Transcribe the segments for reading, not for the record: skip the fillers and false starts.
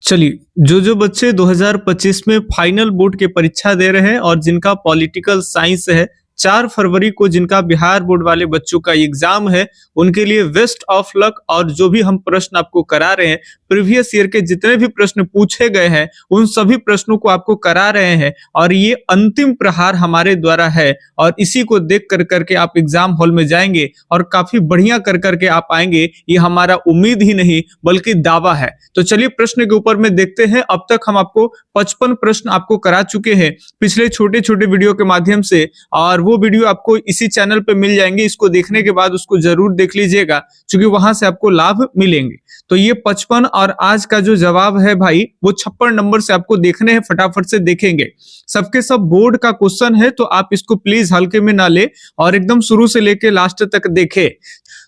चलिए, जो बच्चे 2025 में फाइनल बोर्ड की परीक्षा दे रहे हैं और जिनका पॉलिटिकल साइंस है, 4 फरवरी को जिनका बिहार बोर्ड वाले बच्चों का एग्जाम है, उनके लिए बेस्ट ऑफ लक। और जो भी हम प्रश्न आपको करा रहे हैं, प्रीवियस ईयर के जितने भी प्रश्न पूछे गए हैं, उन सभी प्रश्नों को आपको करा रहे हैं और ये अंतिम प्रहार हमारे द्वारा है और इसी को देख कर करके आप एग्जाम हॉल में जाएंगे और काफी बढ़िया कर करके आप आएंगे। ये हमारा उम्मीद ही नहीं बल्कि दावा है। तो चलिए प्रश्न के ऊपर में देखते हैं। अब तक हम आपको 55 प्रश्न आपको करा चुके हैं पिछले छोटे छोटे वीडियो के माध्यम से, और वो वीडियो आपको इसी चैनल पे मिल जाएंगे। इसको देखने के बाद उसको जरूर देख लीजिएगा क्योंकि वहां से आपको लाभ मिलेंगे। तो ये 55 और आज का जो जवाब है भाई वो 56 नंबर से आपको देखने हैं, फटाफट से देखेंगे। सबके सब बोर्ड का क्वेश्चन है तो आप इसको प्लीज हल्के में ना ले और एकदम शुरू से लेके लास्ट तक देखे।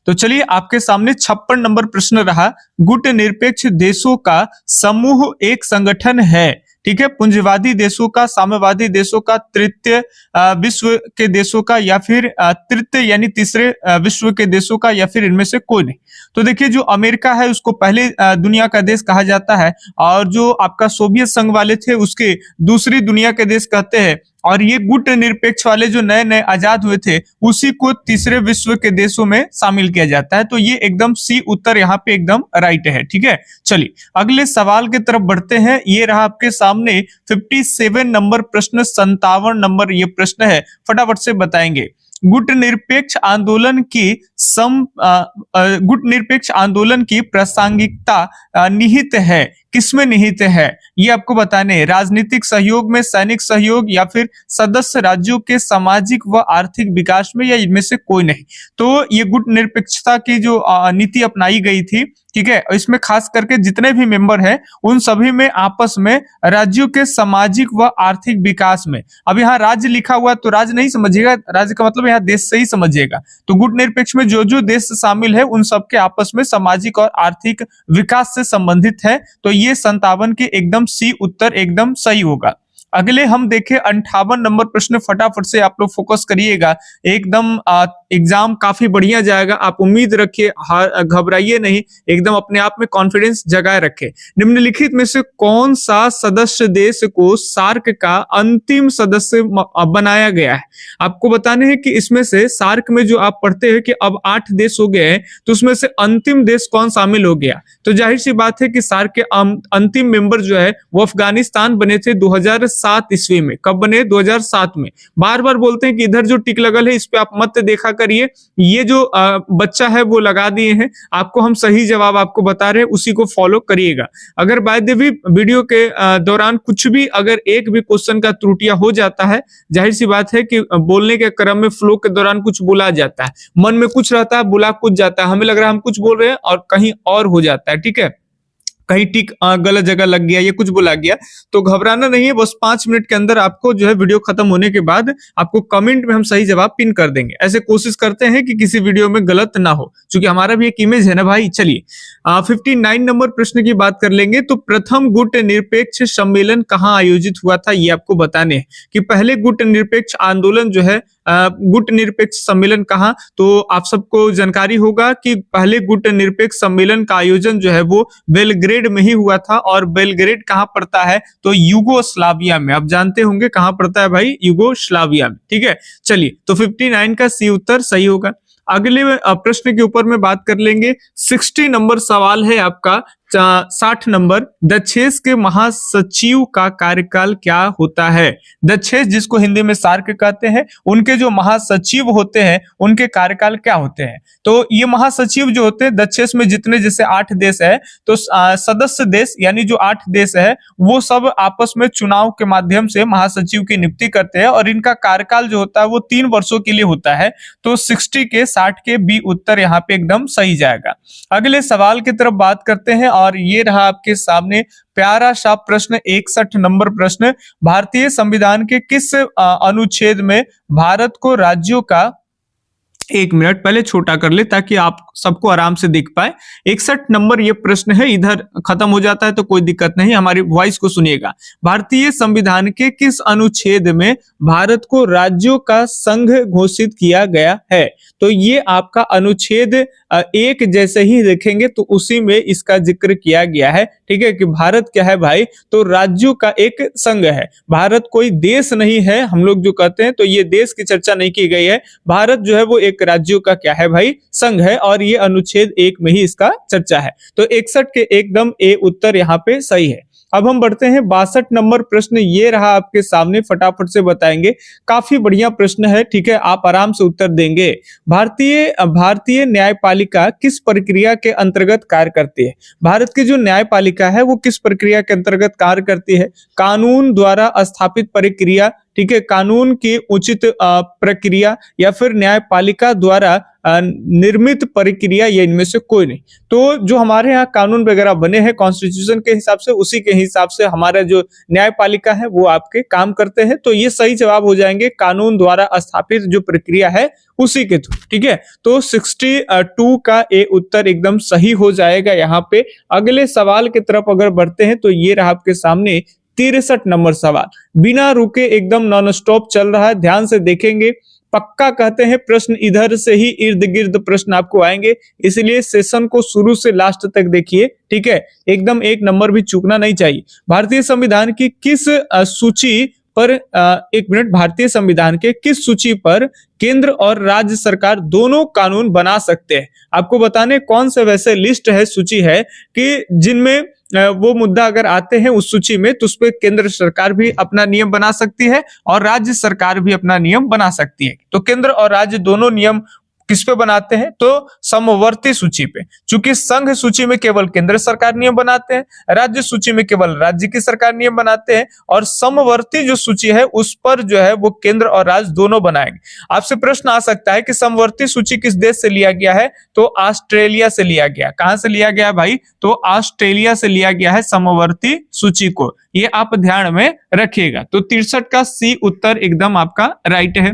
तो चलिए आपके सामने 56 नंबर प्रश्न रहा। गुट निरपेक्ष देशों का समूह एक संगठन है, ठीक है। पूंजीवादी देशों का, साम्यवादी देशों का, तृतीय विश्व के देशों का, या फिर तृतीय यानी तीसरे विश्व के देशों का, या फिर इनमें से कोई नहीं। तो देखिए जो अमेरिका है उसको पहले दुनिया का देश कहा जाता है, और जो आपका सोवियत संघ वाले थे उसके दूसरी दुनिया के देश कहते हैं, और ये गुट निरपेक्ष वाले जो नए नए आजाद हुए थे उसी को तीसरे विश्व के देशों में शामिल किया जाता है। तो ये एकदम सी उत्तर यहाँ पे एकदम राइट है, ठीक है। चलिए अगले सवाल की तरफ बढ़ते हैं। ये रहा आपके सामने 57 नंबर प्रश्न, 57 नंबर ये प्रश्न है, फटाफट से बताएंगे। गुट निरपेक्ष आंदोलन की प्रासंगिकता निहित है, किसमें निहित है ये आपको बताने हैं। राजनीतिक सहयोग में, सैनिक सहयोग, या फिर सदस्य राज्यों के सामाजिक व आर्थिक विकास में, या इनमें से कोई नहीं। तो ये गुट निरपेक्षता की जो नीति अपनाई गई थी, ठीक है, इसमें खास करके जितने भी मेंबर हैं उन सभी में आपस में राज्यों के सामाजिक व आर्थिक विकास में। अब यहाँ राज्य लिखा हुआ तो राज्य नहीं समझिएगा, राज्य का मतलब यहाँ देश से ही समझिएगा। तो गुट निरपेक्ष में जो जो देश शामिल है उन सबके आपस में सामाजिक और आर्थिक विकास से संबंधित है। तो ये 57 के एकदम सी उत्तर एकदम सही होगा। अगले हम देखें 58 नंबर प्रश्न, फटाफट से आप लोग फोकस करिएगा। एकदम एग्जाम काफी बढ़िया जाएगा, आप उम्मीद रखिए, घबराइए नहीं, एकदम अपने आप में कॉन्फिडेंस जगाए रखें। निम्नलिखित में से कौन सा सदस्य देश को सार्क का अंतिम सदस्य बनाया गया है? आपको बताने हैं कि इसमें से सार्क में जो आप पढ़ते हैं कि अब 8 देश हो गए हैं, तो उसमें से अंतिम देश कौन शामिल हो गया? तो जाहिर सी बात है कि सार्क के अंतिम मेंबर जो है वो अफगानिस्तान बने थे 2007 ईस्वी में। कब बने? 2007 में। बार बार बोलते हैं कि इधर जो टिक लगल है इस पे आप मत देखा करिए, ये जो बच्चा है वो लगा दिए हैं। आपको हम सही जवाब आपको बता रहे हैं, उसी को फॉलो करिएगा। अगर बाय द वे वीडियो के दौरान कुछ भी अगर एक भी क्वेश्चन का त्रुटियां हो जाता है, जाहिर सी बात है कि बोलने के क्रम में फ्लो के दौरान कुछ बोला जाता है, मन में कुछ रहता है, बुला कुछ जाता है, हमें लग रहा है हम कुछ बोल रहे हैं और कहीं और हो जाता है, ठीक है। कहीं टिक गलत जगह लग गया, ये कुछ बोला गया, तो घबराना नहीं है। बस 5 मिनट के अंदर आपको जो है वीडियो खत्म होने के बाद आपको कमेंट में हम सही जवाब पिन कर देंगे। ऐसे कोशिश करते हैं कि किसी वीडियो में गलत ना हो, क्योंकि हमारा भी एक इमेज है ना भाई। चलिए 59 नंबर प्रश्न की बात कर लेंगे। तो प्रथम गुट निरपेक्ष सम्मेलन कहाँ आयोजित हुआ था ये आपको बताने हैं कि पहले गुट निरपेक्ष आंदोलन जो है, गुट निरपेक्ष सम्मेलन कहाँ, तो आप सबको जानकारी होगा कि पहले गुट निरपेक्ष सम्मेलन का आयोजन जो है वो बेलग्रेड में ही हुआ था। और बेलग्रेड कहाँ पड़ता है? तो यूगोस्लाविया में। आप जानते होंगे कहाँ पड़ता है भाई? यूगोस्लाविया में, ठीक है। चलिए तो 59 का सी उत्तर सही होगा। अगले प्रश्न के ऊपर में बात कर लेंगे। 60 नंबर सवाल है आपका। 60 नंबर, दक्षेश के महासचिव का कार्यकाल क्या होता है? दक्षेश जिसको हिंदी में सार्क कहते हैं, उनके जो महासचिव होते हैं उनके कार्यकाल क्या होते हैं? तो ये महासचिव जो होते हैं दक्षेश में जितने जैसे 8 देश है, तो सदस्य देश यानी जो 8 देश है वो सब आपस में चुनाव के माध्यम से महासचिव की नियुक्ति करते हैं, और इनका कार्यकाल जो होता है वो 3 वर्षों के लिए होता है। तो 60 के 60 के बी उत्तर यहाँ पे एकदम सही जाएगा। अगले सवाल की तरफ बात करते हैं, और ये रहा आपके सामने प्यारा सा प्रश्न, 61 नंबर प्रश्न। भारतीय संविधान के किस अनुच्छेद में भारत को राज्यों का एक मिनट पहले छोटा कर ले ताकि आप सबको आराम से दिख पाए। 61 नंबर ये प्रश्न है, इधर खत्म हो जाता है तो कोई दिक्कत नहीं, हमारी वॉइस को सुनिएगा। भारतीय संविधान के किस अनुच्छेद में भारत को राज्यों का संघ घोषित किया गया है? तो ये आपका अनुच्छेद एक जैसे ही देखेंगे तो उसी में इसका जिक्र किया गया है, ठीक है, कि भारत क्या है भाई, तो राज्यों का एक संघ है। भारत कोई देश नहीं है, हम लोग जो कहते हैं, तो ये देश की चर्चा नहीं की गई है। भारत जो है वो एक राज्यों का क्या है भाई, संघ है, और ये अनुच्छेद 1 में ही इसका चर्चा है। तो 61 के एकदम ए उत्तर यहाँ पे सही है। अब हम बढ़ते हैं 62 नंबर प्रश्न, ये रहा आपके सामने, फटाफट से बताएंगे। काफी बढ़िया प्रश्न है, ठीक है, आप आराम से उत्तर देंगे। भारतीय न्यायपालिका किस प्रक्रिया के अंतर्गत कार्य करती है? भारत की जो न्यायपालिका है वो किस प्रक्रिया के अंतर्गत कार्य करती है? कानून द्वारा स्थापित प्रक्रिया, ठीक है, कानून की उचित प्रक्रिया, या फिर न्यायपालिका द्वारा निर्मित प्रक्रिया, या इनमें से कोई नहीं। तो जो हमारे यहाँ कानून वगैरह बने हैं कॉन्स्टिट्यूशन के हिसाब से, उसी के हिसाब से हमारा जो न्यायपालिका है वो आपके काम करते हैं। तो ये सही जवाब हो जाएंगे, कानून द्वारा स्थापित जो प्रक्रिया है उसी के थ्रू, ठीक है। तो 62 का ए उत्तर एकदम सही हो जाएगा यहाँ पे। अगले सवाल की तरफ अगर बढ़ते हैं तो ये रहा आपके सामने 63 नंबर सवाल, बिना रुके एकदम नॉन स्टॉप चल रहा है, ध्यान से देखेंगे। पक्का कहते हैं प्रश्न इधर से ही इर्द गिर्द प्रश्न आपको आएंगे, इसलिए सेशन को शुरू से लास्ट तक देखिए, ठीक है, एकदम एक नंबर भी चूकना नहीं चाहिए। भारतीय संविधान की किस सूची पर एक मिनट, भारतीय संविधान के किस सूची पर केंद्र और राज्य सरकार दोनों कानून बना सकते हैं? आपको बताने कौन से वैसे लिस्ट है, सूची है कि जिनमें वो मुद्दा अगर आते हैं उस सूची में, तो उस पर केंद्र सरकार भी अपना नियम बना सकती है और राज्य सरकार भी अपना नियम बना सकती है। तो केंद्र और राज्य दोनों नियम किस पे बनाते हैं? तो समवर्ती सूची पे। चूंकि संघ सूची में केवल केंद्र सरकार नियम बनाते हैं, राज्य सूची में केवल राज्य की सरकार नियम बनाते हैं, और समवर्ती जो सूची है उस पर जो है वो केंद्र और राज्य दोनों बनाएंगे। आपसे प्रश्न आ सकता है कि समवर्ती सूची किस देश से लिया गया है? तो ऑस्ट्रेलिया से लिया गया। कहां से लिया गया भाई? तो ऑस्ट्रेलिया से लिया गया है समवर्ती सूची को, ये आप ध्यान में रखिएगा। तो 63 का सी उत्तर एकदम आपका राइट है।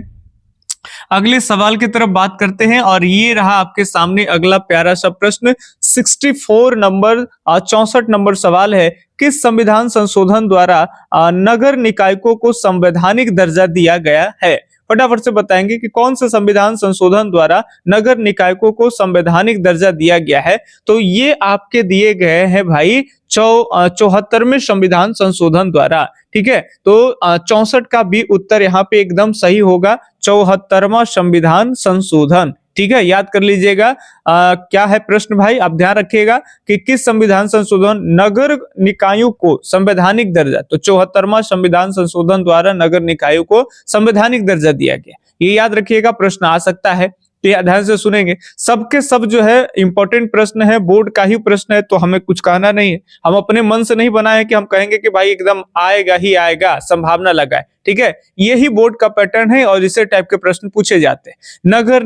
अगले सवाल की तरफ बात करते हैं, और ये रहा आपके सामने अगला प्यारा सा प्रश्न, 64 नंबर 64 नंबर सवाल है, किस संविधान संशोधन द्वारा नगर निकायों को संवैधानिक दर्जा दिया गया है? फटाफट से बताएंगे कि कौन सा संविधान संशोधन द्वारा नगर निकायों को संवैधानिक दर्जा दिया गया है। तो ये आपके दिए गए हैं भाई 74वें संविधान संशोधन द्वारा, ठीक है। तो 64 का भी उत्तर यहाँ पे एकदम सही होगा, 74वां संविधान संशोधन, ठीक है, याद कर लीजिएगा। क्या है प्रश्न भाई, आप ध्यान रखिएगा कि किस संविधान संशोधन नगर निकायों को संवैधानिक दर्जा, तो 74वां संविधान संशोधन द्वारा नगर निकायों को संवैधानिक दर्जा दिया गया, ये याद रखिएगा, प्रश्न आ सकता है, तो ध्यान से सुनेंगे। सबके सब जो है इंपॉर्टेंट प्रश्न है, बोर्ड का ही प्रश्न है, तो हमें कुछ कहना नहीं है, हम अपने मन से नहीं बनाए कि हम कहेंगे कि भाई एकदम आएगा ही आएगा, संभावना लगाए, ठीक है, यही बोर्ड का पैटर्न है और इसे टाइप के प्रश्न पूछे जाते हैं। नगर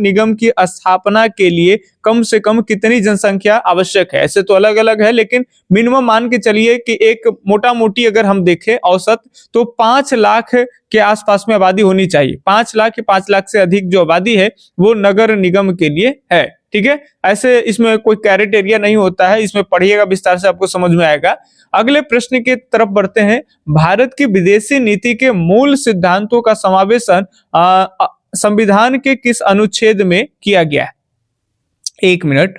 निगम की स्थापना के लिए कम से कम कितनी जनसंख्या आवश्यक है? ऐसे तो अलग अलग है, लेकिन मिनिमम मान के चलिए कि एक मोटा मोटी अगर हम देखें औसत, तो 5 लाख के आसपास में आबादी होनी चाहिए। 5 लाख या 5 लाख से अधिक जो आबादी है वो नगर निगम के लिए है, ठीक है। ऐसे इसमें कोई क्राइटेरिया नहीं होता है, इसमें पढ़िएगा विस्तार से, आपको समझ में आएगा। अगले प्रश्न की तरफ बढ़ते हैं। भारत की विदेशी नीति के मूल सिद्धांतों का समावेशन संविधान के किस अनुच्छेद में किया गया है? एक मिनट,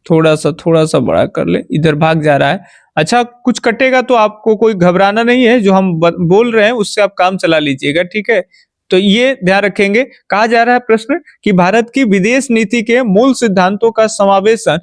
थोड़ा सा बड़ा कर ले, इधर भाग जा रहा है। अच्छा, कुछ कटेगा तो आपको कोई घबराना नहीं है, जो हम बोल रहे हैं उससे आप काम चला लीजिएगा, ठीक है। तो ये ध्यान रखेंगे। कहा जा रहा है प्रश्न कि भारत की विदेश नीति के मूल सिद्धांतों का समावेशन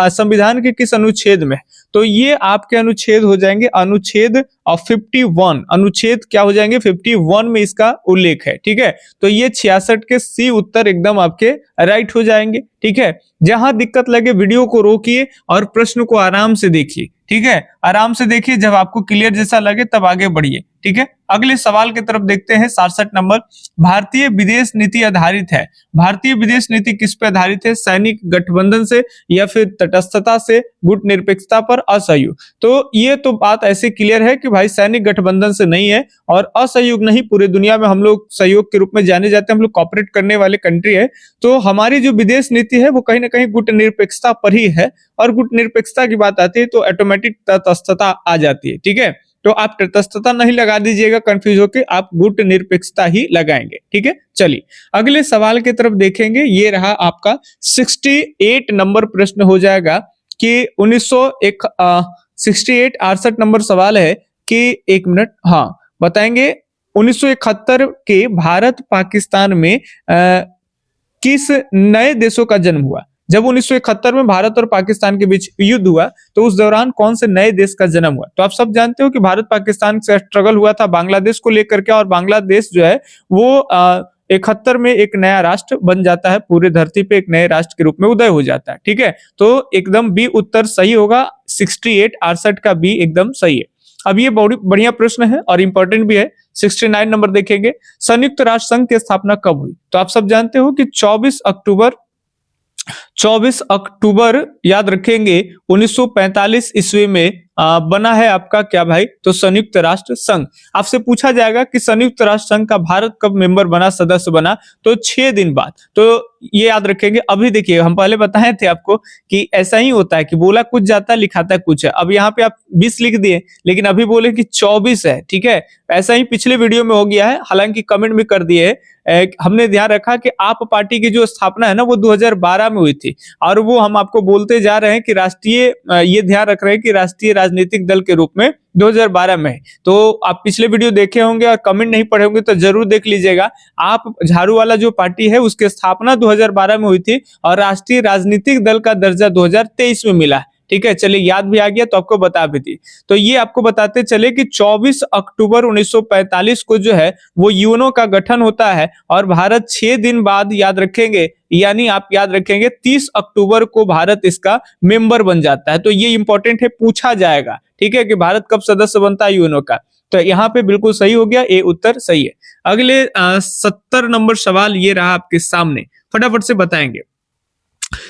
संविधान के किस अनुच्छेद में? तो ये आपके अनुच्छेद हो जाएंगे अनुच्छेद 51, अनुच्छेद क्या हो जाएंगे 51 में इसका उल्लेख है, ठीक है। तो ये 66 के सी उत्तर एकदम आपके राइट हो जाएंगे, ठीक है। जहां दिक्कत लगे वीडियो को रोकिए और प्रश्न को आराम से देखिए, ठीक है, आराम से देखिए, जब आपको क्लियर जैसा लगे तब आगे बढ़िए, ठीक है। अगले सवाल की तरफ देखते हैं, 67 नंबर, भारतीय विदेश नीति आधारित है। भारतीय विदेश नीति किस पे आधारित है? सैनिक गठबंधन से, या फिर तटस्थता से, गुट निरपेक्षता पर, और असहयोग। तो ये तो बात ऐसे क्लियर है कि भाई सैनिक गठबंधन से नहीं है और असहयोग नहीं, पूरे दुनिया में हम लोग सहयोग के रूप में जाने जाते हैं, हम लोग कॉपरेट करने वाले कंट्री है। तो हमारी जो विदेश नीति है वो कहीं ना कहीं गुटनिरपेक्षता पर ही है, और गुटनिरपेक्षता की बात आती है तो ऑटोमेटिक तटस्थता आ जाती है। ठीक है, तो आप तटस्थता नहीं लगा दीजिएगा कंफ्यूज होके, आप गुटनिरपेक्षता ही लगाएंगे। ठीक है, चलिए अगले सवाल की तरफ देखेंगे। ये रहा आपका 68 नंबर प्रश्न हो जाएगा कि 68 68 नंबर सवाल है कि एक मिनट, हाँ बताएंगे 1971 के भारत पाकिस्तान में किस नए देशों का जन्म हुआ। जब 1971 में भारत और पाकिस्तान के बीच युद्ध हुआ तो उस दौरान कौन से नए देश का जन्म हुआ। तो आप सब जानते हो कि भारत पाकिस्तान से स्ट्रगल हुआ था बांग्लादेश को लेकर के, और बांग्लादेश जो है वो 71 में एक नया राष्ट्र बन जाता है, पूरे धरती पे एक नए राष्ट्र के रूप में उदय हो जाता है। ठीक है, तो एकदम बी उत्तर सही होगा, 68 68 का बी एकदम सही है। अब ये बहुत बढ़िया प्रश्न है और इंपॉर्टेंट भी है। 69 नंबर देखेंगे, संयुक्त राष्ट्र संघ की स्थापना कब हुई। तो आप सब जानते हो कि 24 अक्टूबर याद रखेंगे 1945 ईस्वी में बना है आपका क्या भाई, तो संयुक्त राष्ट्र संघ। आपसे पूछा जाएगा कि संयुक्त राष्ट्र संघ का भारत कब मेंबर बना, सदस्य बना, तो 6 दिन बाद। तो ये याद रखेंगे। अभी देखिए हम पहले बताए थे आपको कि ऐसा ही होता है कि बोला कुछ जाता है लिखाता कुछ है। अब यहाँ पे आप 20 लिख दिए लेकिन अभी बोले कि 24 है। ठीक है, ऐसा ही पिछले वीडियो में हो गया है, हालांकि कमेंट भी कर दिए। हमने ध्यान रखा कि आप पार्टी की जो स्थापना है ना वो 2012 में हुई थी, और वो हम आपको बोलते जा रहे हैं कि राष्ट्रीय, ये ध्यान रख रहे हैं कि राष्ट्रीय राजनीतिक दल के रूप में 2012 में है। तो आप पिछले वीडियो देखे होंगे और कमेंट नहीं पढ़े होंगे तो जरूर देख लीजिएगा। आप झाड़ू वाला जो पार्टी है उसकी स्थापना 2012 में हुई थी और राष्ट्रीय राजनीतिक दल का दर्जा 2023 में मिला है। ठीक है, चलिए याद भी आ गया तो आपको बता भी दी। तो ये आपको बताते चले कि 24 अक्टूबर 1945 को जो है वो यूएनओ का गठन होता है, और भारत 6 दिन बाद याद रखेंगे, यानी आप याद रखेंगे 30 अक्टूबर को भारत इसका मेंबर बन जाता है। तो ये इंपॉर्टेंट है, पूछा जाएगा। ठीक है, कि भारत कब सदस्य बनता है यूएनओ का। तो यहाँ पे बिल्कुल सही हो गया, ए उत्तर सही है। अगले 70 नंबर सवाल ये रहा आपके सामने, फटाफट से बताएंगे।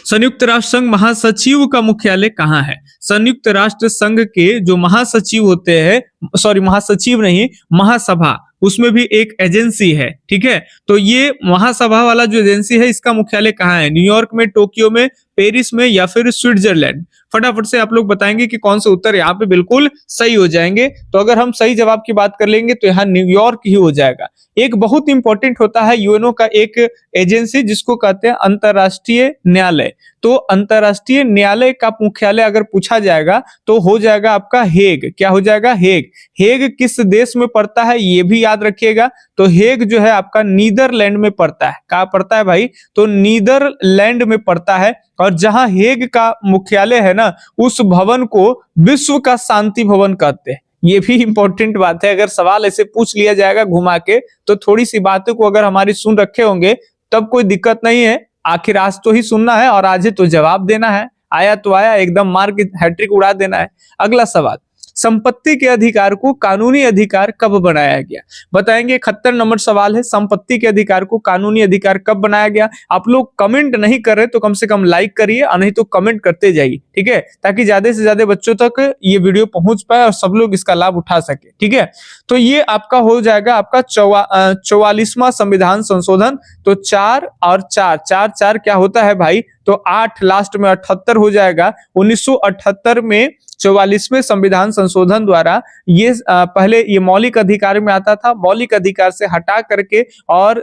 संयुक्त राष्ट्र संघ महासचिव का मुख्यालय कहाँ है। संयुक्त राष्ट्र संघ के जो महासचिव होते हैं, सॉरी महासचिव नहीं, महासभा, उसमें भी एक एजेंसी है। ठीक है, तो ये महासभा वाला जो एजेंसी है इसका मुख्यालय कहाँ है, न्यूयॉर्क में, टोक्यो में, पेरिस में, या फिर स्विट्जरलैंड। फटाफट से आप लोग बताएंगे कि कौन से उत्तर यहाँ पे बिल्कुल सही हो जाएंगे। तो अगर हम सही जवाब की बात कर लेंगे तो यहाँ न्यूयॉर्क ही हो जाएगा। एक बहुत इंपॉर्टेंट होता है यूएनओ का एक एजेंसी जिसको कहते हैं अंतरराष्ट्रीय न्यायालय। तो अंतरराष्ट्रीय न्यायालय का मुख्यालय अगर पूछा जाएगा तो हो जाएगा आपका हेग। क्या हो जाएगा, हेग। हेग किस देश में पड़ता है ये भी याद रखिएगा। तो हेग जो है आपका नीदरलैंड में पड़ता है। कहाँ पड़ता है भाई, तो नीदरलैंड में पड़ता है। और जहां हेग का मुख्यालय है ना, उस भवन को विश्व का शांति भवन कहते हैं। ये भी इंपॉर्टेंट बात है, अगर सवाल ऐसे पूछ लिया जाएगा घुमा के तो थोड़ी सी बातों को अगर हमारी सुन रखे होंगे तब कोई दिक्कत नहीं है। आखिर आज तो ही सुनना है और आज ही तो जवाब देना है, आया तो आया, एकदम मार के हैट्रिक उड़ा देना है। अगला सवाल, संपत्ति के अधिकार को कानूनी अधिकार कब बनाया गया। बताएंगे, 71 नंबर सवाल है, संपत्ति के अधिकार को कानूनी अधिकार कब बनाया गया। आप लोग कमेंट नहीं कर रहे तो कम से कम लाइक करिए, और नहीं तो कमेंट करते जाइए। ठीक है, ताकि ज्यादा से ज्यादा बच्चों तक ये वीडियो पहुंच पाए और सब लोग इसका लाभ उठा सके। ठीक है, तो ये आपका हो जाएगा आपका 44वां संविधान संशोधन। तो 4 और 4 4 4 क्या होता है भाई, तो 8 लास्ट में 78 हो जाएगा। 1978 में 44वें संविधान संशोधन द्वारा ये पहले ये मौलिक अधिकार में आता था, मौलिक अधिकार से हटा करके और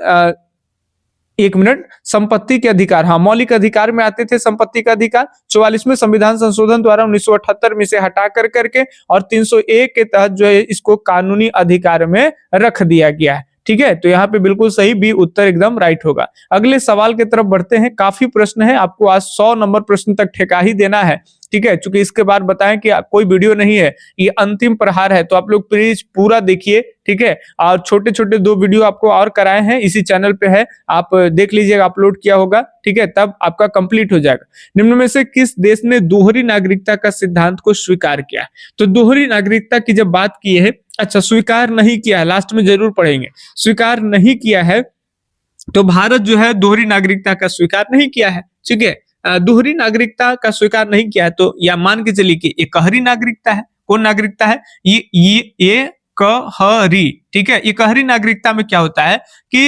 एक मिनट, संपत्ति के अधिकार, हाँ मौलिक अधिकार में आते थे संपत्ति का अधिकार। 44वें संविधान संशोधन द्वारा 1978 में से हटा करके और 301 के तहत जो है इसको कानूनी अधिकार में रख दिया गया है। ठीक है, तो यहाँ पे बिल्कुल सही बी उत्तर एकदम राइट होगा। अगले सवाल की तरफ बढ़ते हैं। काफी प्रश्न है, आपको आज 100 नंबर प्रश्न तक ठेका ही देना है। ठीक है, चूंकि इसके बाद बताएं कि कोई वीडियो नहीं है, ये अंतिम प्रहार है, तो आप लोग प्लीज पूरा देखिए। ठीक है, और छोटे छोटे 2 वीडियो आपको और कराए हैं, इसी चैनल पे है, आप देख लीजिएगा, अपलोड किया होगा। ठीक है, तब आपका कंप्लीट हो जाएगा। निम्न में से किस देश ने दोहरी नागरिकता का सिद्धांत को स्वीकार किया। तो दोहरी नागरिकता की जब बात की है, अच्छा स्वीकार नहीं किया है, लास्ट में जरूर पढ़ेंगे, स्वीकार नहीं किया है, तो भारत जो है दोहरी नागरिकता का स्वीकार नहीं किया है। ठीक है, दोहरी नागरिकता का स्वीकार नहीं किया है, तो या मान के चलिए कि एकहरी नागरिकता है। कौन नागरिकता है? ये कहरी, ठीक है। इकहरी नागरिकता में क्या होता है कि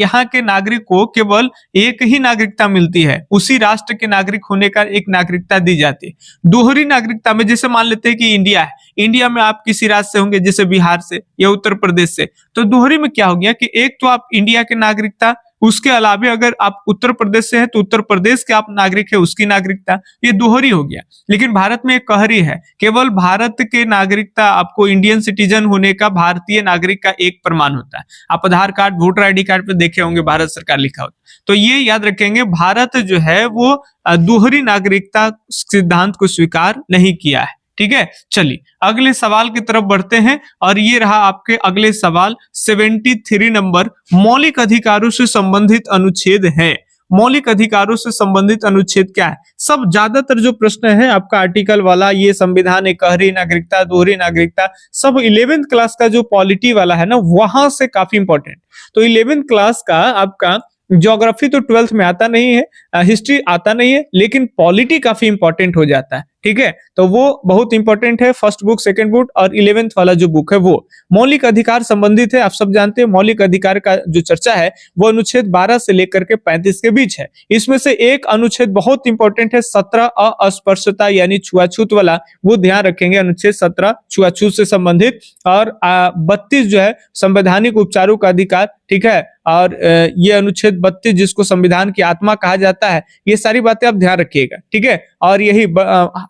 यहाँ के नागरिक को केवल एक ही नागरिकता मिलती है, उसी राष्ट्र के नागरिक होने का एक नागरिकता दी जाती है। दोहरी नागरिकता में जैसे मान लेते हैं कि इंडिया है, इंडिया में आप किसी राज्य से होंगे, जैसे बिहार से या उत्तर प्रदेश से, तो दोहरी में क्या हो गया कि एक तो आप इंडिया के नागरिकता, उसके अलावे अगर आप उत्तर प्रदेश से हैं तो उत्तर प्रदेश के आप नागरिक है, उसकी नागरिकता, ये दोहरी हो गया। लेकिन भारत में एक कहरी है, केवल भारत के नागरिकता आपको इंडियन सिटीजन होने का, भारतीय नागरिक का एक प्रमाण होता है। आप आधार कार्ड, वोटर आईडी कार्ड पे देखे होंगे भारत सरकार लिखा होता है। तो ये याद रखेंगे, भारत जो है वो दोहरी नागरिकता सिद्धांत को स्वीकार नहीं किया है, ठीक है। चलिए अगले सवाल की तरफ बढ़ते हैं, और ये रहा आपके अगले सवाल 73 नंबर। मौलिक अधिकारों से संबंधित अनुच्छेद है। मौलिक अधिकारों से संबंधित अनुच्छेद क्या है? सब ज्यादातर जो प्रश्न है आपका आर्टिकल वाला, ये संविधान, एकहरी नागरिकता, दोहरी नागरिकता, सब 11th क्लास का जो पॉलिटी वाला है ना, वहां से काफी इंपॉर्टेंट। तो 11th क्लास का आपका ज्योग्राफी तो 12th में आता नहीं है, हिस्ट्री आता नहीं है, लेकिन पॉलिटी काफी इंपॉर्टेंट हो जाता है, ठीक है। तो वो बहुत इंपॉर्टेंट है, फर्स्ट बुक, सेकंड बुक और 11th वाला जो बुक है वो मौलिक अधिकार संबंधित है। आप सब जानते हैं मौलिक अधिकार का जो चर्चा है वो अनुच्छेद 12 से लेकर के 35 के बीच है। इसमें से एक अनुच्छेद बहुत इंपॉर्टेंट है, 17 अस्पृश्यता यानी छुआछूत वाला, वो ध्यान रखेंगे। अनुच्छेद 17 छुआछूत से संबंधित, और 32 जो है संवैधानिक उपचारों का अधिकार, ठीक है। और ये अनुच्छेद 32 जिसको संविधान की आत्मा कहा जाता है, ये सारी बातें आप ध्यान रखिएगा, ठीक है। और यही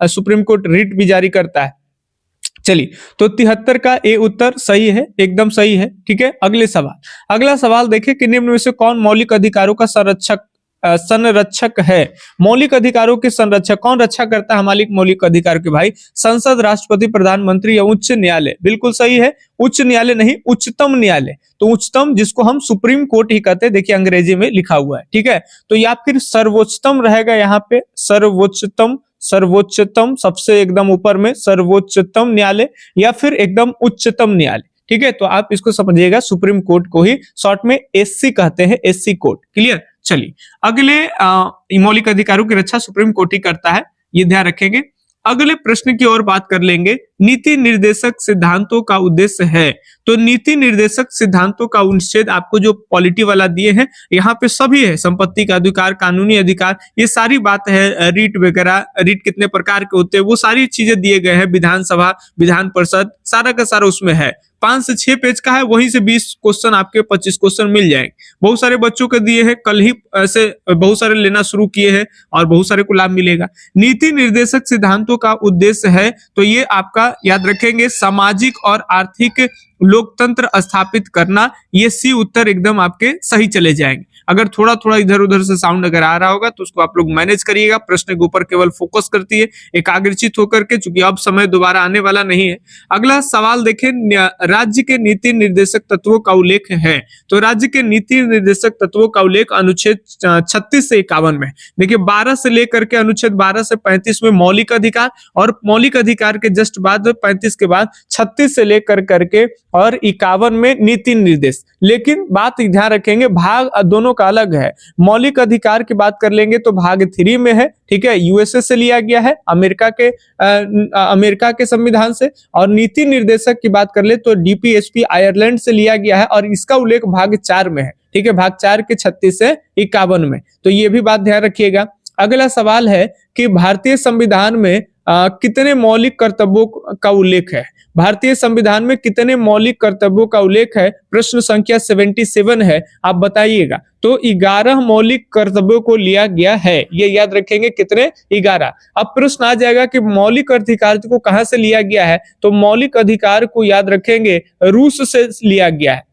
सुप्रीम कोर्ट रिट भी जारी करता है। चलिए, तो 73 का ए उत्तर सही है, एकदम सही है, ठीक है। अगला सवाल देखें कि निम्न में से कौन मौलिक अधिकारों का संरक्षक है। मौलिक अधिकारों के संरक्षक कौन रक्षा करता है? मौलिक अधिकार के भाई, संसद, राष्ट्रपति, प्रधानमंत्री या उच्च न्यायालय। बिल्कुल सही है, उच्च न्यायालय नहीं, उच्चतम न्यायालय। तो उच्चतम जिसको हम सुप्रीम कोर्ट ही कहते हैं, देखिए अंग्रेजी में लिखा हुआ है, ठीक है। तो या फिर सर्वोच्चतम रहेगा यहाँ पे, सर्वोच्चतम सबसे एकदम ऊपर में सर्वोच्चतम न्यायालय, या फिर एकदम उच्चतम न्यायालय, ठीक है। तो आप इसको समझिएगा, सुप्रीम कोर्ट को ही शॉर्ट में एससी कहते हैं, एससी कोर्ट। क्लियर। चलिए अगले मौलिक अधिकारों की रक्षा सुप्रीम कोर्ट ही करता है, ये ध्यान रखेंगे। अगले प्रश्न की ओर बात कर लेंगे। नीति निर्देशक सिद्धांतों का उद्देश्य है। तो नीति निर्देशक सिद्धांतों का अनुच्छेद आपको जो पॉलिटी वाला दिए हैं, यहाँ पे सभी है, संपत्ति का अधिकार, कानूनी अधिकार, ये सारी बात है, रीट वगैरह, रीट कितने प्रकार के होते हैं, वो सारी चीजें दिए गए हैं। विधानसभा, विधान परिषद, सारा का सारा उसमें है। 5 से 6 पेज का है, वहीं से 20 क्वेश्चन आपके 25 क्वेश्चन मिल जाएंगे। बहुत सारे बच्चों के दिए हैं, कल ही ऐसे बहुत सारे लेना शुरू किए हैं और बहुत सारे को लाभ मिलेगा। नीति निर्देशक सिद्धांतों का उद्देश्य है, तो ये आपका याद रखेंगे, सामाजिक और आर्थिक लोकतंत्र स्थापित करना। ये सी उत्तर एकदम आपके सही चले जाएंगे। अगर थोड़ा थोड़ा इधर उधर से साउंड अगर आ रहा होगा तो उसको आप लोग मैनेज करिएगा। प्रश्न के ऊपर केवल फोकस करती है एकाग्रचित होकर के, चूंकि अब समय दोबारा आने वाला नहीं है। अगला सवाल देखें, राज्य के नीति निर्देशक तत्वों का उल्लेख है। तो राज्य के नीति निर्देशक तत्वों का उल्लेख अनुच्छेद 36 से 51 में। देखिए 12 से लेकर के अनुच्छेद 12 से 35 में मौलिक अधिकार, और मौलिक अधिकार के जस्ट बाद 35 के बाद 36 से लेकर करके और 51 में नीति निर्देश। लेकिन बात ध्यान रखेंगे, भाग दोनों का अलग है। मौलिक अधिकार की बात कर लेंगे तो भाग 3 में है, ठीक है, यूएसए से लिया गया है, अमेरिका के संविधान से। और नीति निर्देशक की बात कर ले तो डीपीएचपी आयरलैंड से लिया गया है, और इसका उल्लेख भाग 4 में है, ठीक है, भाग 4 के 36 से 51 में। तो ये भी बात ध्यान रखिएगा। अगला सवाल है कि भारतीय संविधान में कितने मौलिक कर्तव्यों का उल्लेख है। भारतीय संविधान में कितने मौलिक कर्तव्यों का उल्लेख है? प्रश्न संख्या 77 है, आप बताइएगा। तो 11 मौलिक कर्तव्यों को लिया गया है, ये याद रखेंगे, कितने? 11। अब प्रश्न आ जाएगा कि मौलिक अधिकार को कहां से लिया गया है। तो मौलिक अधिकार को याद रखेंगे, रूस से लिया गया है।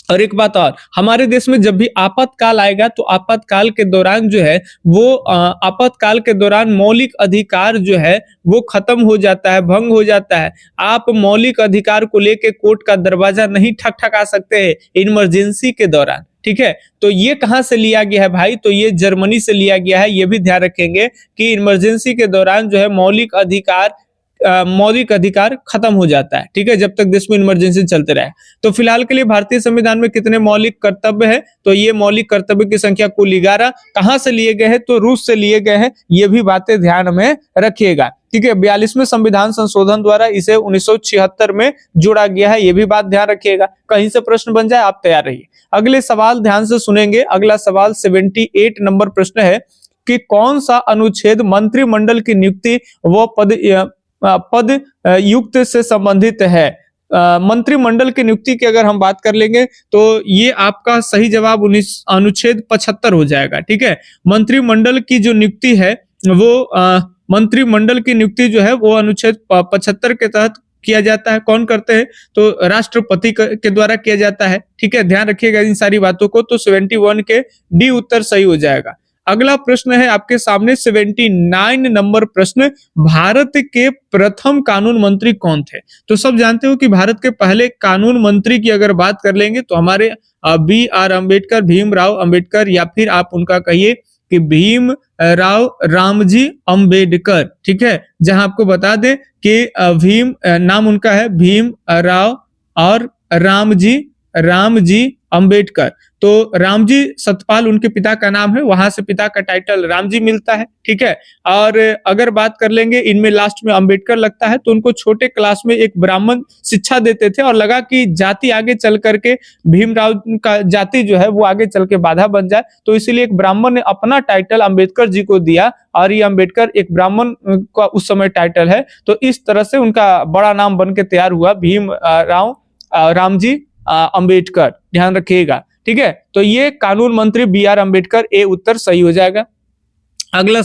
और एक बात और, हमारे देश में जब भी आपातकाल आएगा तो आपातकाल के दौरान जो है वो आपातकाल के दौरान मौलिक अधिकार जो है वो खत्म हो जाता है, भंग हो जाता है। आप मौलिक अधिकार को लेके कोर्ट का दरवाजा नहीं ठकठका सकते हैं इमरजेंसी के दौरान, ठीक है। तो ये कहां से लिया गया है भाई? तो ये जर्मनी से लिया गया है। ये भी ध्यान रखेंगे कि इमरजेंसी के दौरान जो है मौलिक अधिकार मौलिक अधिकार खत्म हो जाता है, ठीक है, जब तक देश में इमरजेंसी चलते रहे। तो फिलहाल के लिए भारतीय संविधान में कितने मौलिक कर्तव्य है? तो ये मौलिक कर्तव्य की संख्या कुल 11। कहां से लिए गए हैं? तो रूस से लिए गए हैं। ये भी बातें ध्यान में रखिएगा, ठीक है। 42वें संविधान संशोधन द्वारा इसे 1976 में जोड़ा गया है, ये भी बात ध्यान रखिएगा, कहीं से प्रश्न बन जाए आप तैयार रहिए। अगले सवाल ध्यान से सुनेंगे। अगला सवाल 78 नंबर प्रश्न है कि कौन सा अनुच्छेद मंत्रिमंडल की नियुक्ति व पद युक्त से संबंधित है? मंत्रिमंडल की नियुक्ति की अगर हम बात कर लेंगे तो ये आपका सही जवाब अनुच्छेद 75 हो जाएगा, ठीक है। मंत्रिमंडल की जो नियुक्ति है वो मंत्रिमंडल की नियुक्ति जो है वो अनुच्छेद 75 के तहत किया जाता है। कौन करते हैं? तो राष्ट्रपति के द्वारा किया जाता है, ठीक है। ध्यान रखिएगा इन सारी बातों को। तो 71 के डी उत्तर सही हो जाएगा। अगला प्रश्न है आपके सामने 79 नंबर प्रश्न, भारत के प्रथम कानून मंत्री कौन थे? तो सब जानते हो कि भारत के पहले कानून मंत्री की अगर बात कर लेंगे तो हमारे BR अम्बेडकर, भीमराव अम्बेडकर, या फिर आप उनका कहिए कि भीम राव रामजी अम्बेडकर, ठीक है। जहां आपको बता दें कि भीम नाम उनका है भीम राव और रामजी अम्बेडकर। तो रामजी सतपाल उनके पिता का नाम है, वहां से पिता का टाइटल रामजी मिलता है, ठीक है। और अगर बात कर लेंगे इनमें लास्ट में अम्बेडकर लगता है, तो उनको छोटे क्लास में एक ब्राह्मण शिक्षा देते थे और लगा कि जाति आगे चल करके भीमराव का जाति जो है वो आगे चल के बाधा बन जाए, तो इसीलिए एक ब्राह्मण ने अपना टाइटल अम्बेडकर जी को दिया और ये अम्बेडकर एक ब्राह्मण का उस समय टाइटल है। तो इस तरह से उनका बड़ा नाम बन के तैयार हुआ, भीम राव रामजी अम्बेडकर, ध्यान रखिएगा, ठीक है। तो ये कानून मंत्री BR अम्बेडकर, ए उत्तर सही हो जाएगा। अगला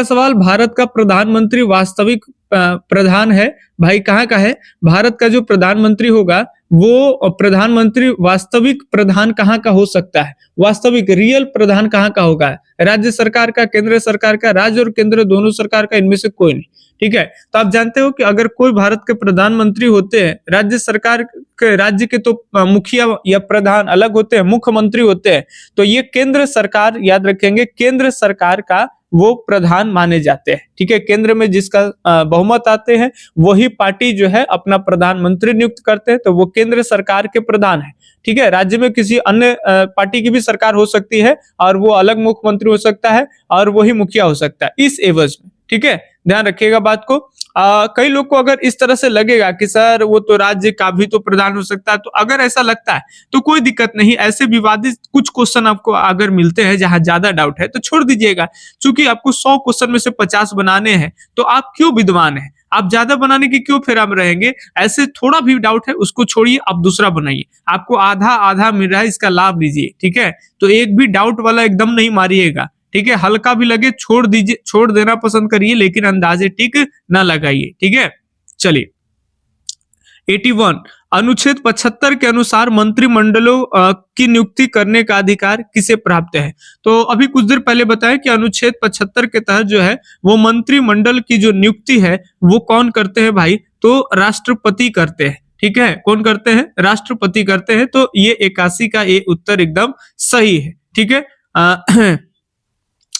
सवाल भारत का प्रधानमंत्री वास्तविक प्रधान है भाई, कहाँ का है? भारत का जो प्रधानमंत्री होगा वो प्रधानमंत्री वास्तविक प्रधान कहाँ का हो सकता है? वास्तविक रियल प्रधान कहाँ का होगा? राज्य सरकार का, केंद्र सरकार का, राज्य और केंद्र दोनों सरकार का, इनमें से कोई नहीं, ठीक है। तो आप जानते हो कि अगर कोई भारत के प्रधानमंत्री होते हैं, राज्य सरकार के, राज्य के तो मुखिया या प्रधान अलग होते हैं, मुख्यमंत्री होते हैं, तो ये केंद्र सरकार, याद रखेंगे, केंद्र सरकार का वो प्रधान माने जाते हैं, ठीक है। केंद्र में जिसका बहुमत आते हैं वही पार्टी जो है अपना प्रधानमंत्री नियुक्त करते हैं, तो वो केंद्र सरकार के प्रधान है, ठीक है। राज्य में किसी अन्य पार्टी की भी सरकार हो सकती है और वो अलग मुख्यमंत्री हो सकता है और वही मुखिया हो सकता है इस एवज में, ठीक है। ध्यान रखिएगा बात को। कई लोग को अगर इस तरह से लगेगा कि सर वो तो राज्य का भी तो प्रधान हो सकता है, तो अगर ऐसा लगता है तो कोई दिक्कत नहीं। ऐसे विवादित कुछ क्वेश्चन आपको अगर मिलते हैं जहां ज्यादा डाउट है तो छोड़ दीजिएगा, क्योंकि आपको 100 क्वेश्चन में से 50 बनाने हैं, तो आप क्यों विद्वान है, आप ज्यादा बनाने की क्यों फेरा में रहेंगे? ऐसे थोड़ा भी डाउट है उसको छोड़िए, आप दूसरा बनाइए। आपको आधा मिल रहा है, इसका लाभ लीजिए, ठीक है। तो एक भी डाउट वाला एकदम नहीं मारिएगा, ठीक है। हल्का भी लगे छोड़ दीजिए, छोड़ देना पसंद करिए, लेकिन अंदाजे टिक ना लगाइए, ठीक है। चलिए 81 अनुच्छेद 75 के अनुसार मंत्रिमंडलों की नियुक्ति करने का अधिकार किसे प्राप्त है? तो अभी कुछ देर पहले बताया कि अनुच्छेद 75 के तहत जो है वो मंत्रिमंडल की जो नियुक्ति है वो कौन करते हैं भाई? तो राष्ट्रपति करते हैं, ठीक है। कौन करते हैं? राष्ट्रपति करते हैं। तो ये 81 का ए उत्तर एकदम सही है, ठीक है।